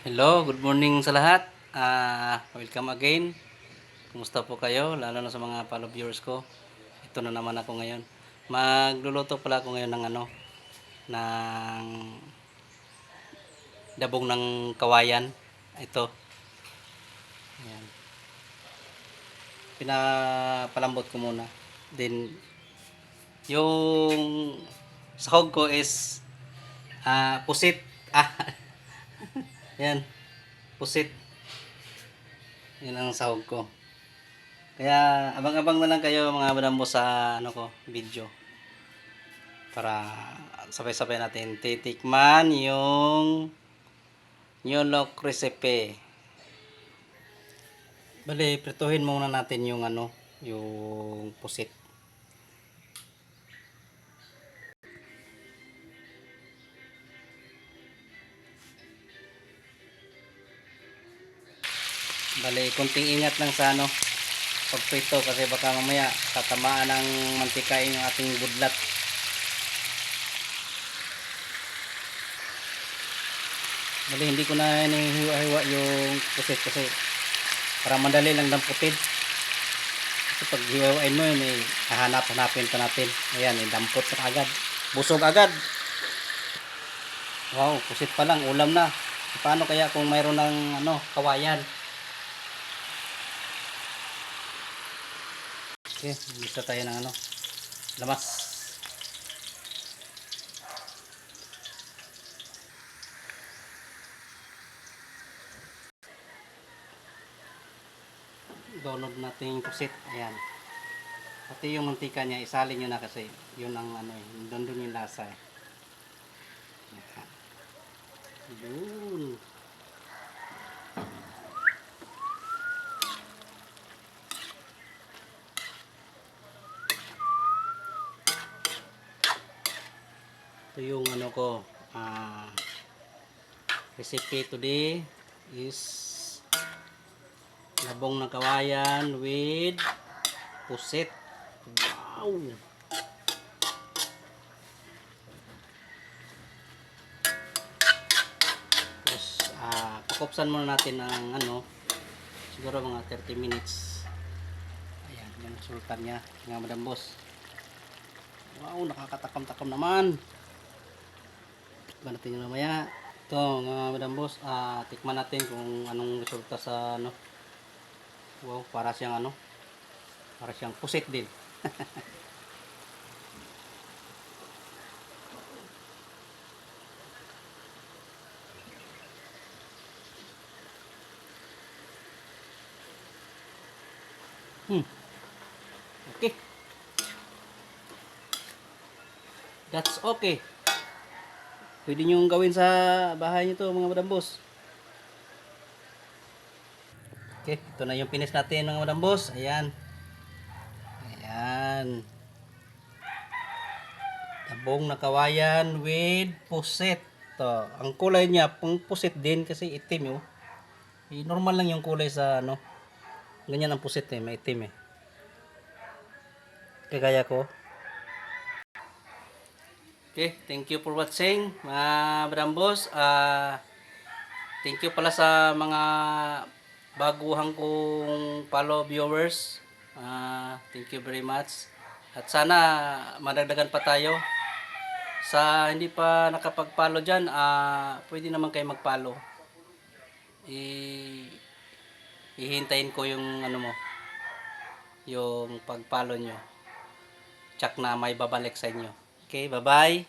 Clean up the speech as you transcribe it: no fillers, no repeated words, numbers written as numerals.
Hello, good morning sa lahat. Welcome again. Kumusta po kayo? Lalo na sa mga follow viewers ko. Ito na naman ako ngayon. Magluluto pala ako ngayon ng ng dabong ng kawayan. Ito. Ayan. Pinapalambot ko muna. Then yung sahog ko is pusit. Ayan. Pusit. Yan ang sahog ko. Kaya abang-abang na lang kayo mga madambo sa video para sabay-sabay natin titikman yung Nyolok recipe. Bali, prituhin muna natin yung yung pusit. Bali, konting ingat lang sa pagprito kasi baka mamaya tatamaan ng mantika yung ating budlat. Bali, hindi ko na hinihiwa-hiwa yung pusit kasi para madali lang damputin. Kasi pag hiwain mo yun, hahanap-hanapin pa natin. Ayan, dampot na agad. Busog agad. Wow, pusit pa lang, ulam na. Paano kaya kung mayroon ng kawayan? Okay, gusto tayo ng lamas. Download natin yung pusit. Ayan. Pati yung mantika niya, isalin nyo na kasi yun ang doon yung lasa eh. Yun. Ito yung recipe today is labong ng kawayan with pusit. Wow! Tapos pakupsan muna natin ng siguro mga 30 minutes. Ayan, yung sultan niya mga madambos. Wow, nakakatakam-takam naman. Tikman natin yung mamaya. Ito mga madambos, tikman natin kung anong resulta sa wow, para siyang para siyang pusit din. Okay. That's okay. Pwede nyo gawin sa bahay nyo to mga madambos. Okay, ito na yung finish natin mga madambos. Ayan. Ayan. Dabong na kawayan with pusit. To, ang kulay niya pang pusit din kasi itim oh. Normal lang yung kulay sa ganyan ang pusit eh, maitim eh. Kagaya ko. Okay, thank you for watching mga madambos. Thank you pala sa mga baguhang kong follow viewers. Thank you very much. At sana madagdagan pa tayo. Sa hindi pa nakapag-follow dyan, pwede naman kayo mag-follow. Hihintayin ko yung yung pag-follow nyo. Tsak na may babalik sa inyo. Okay, bye-bye.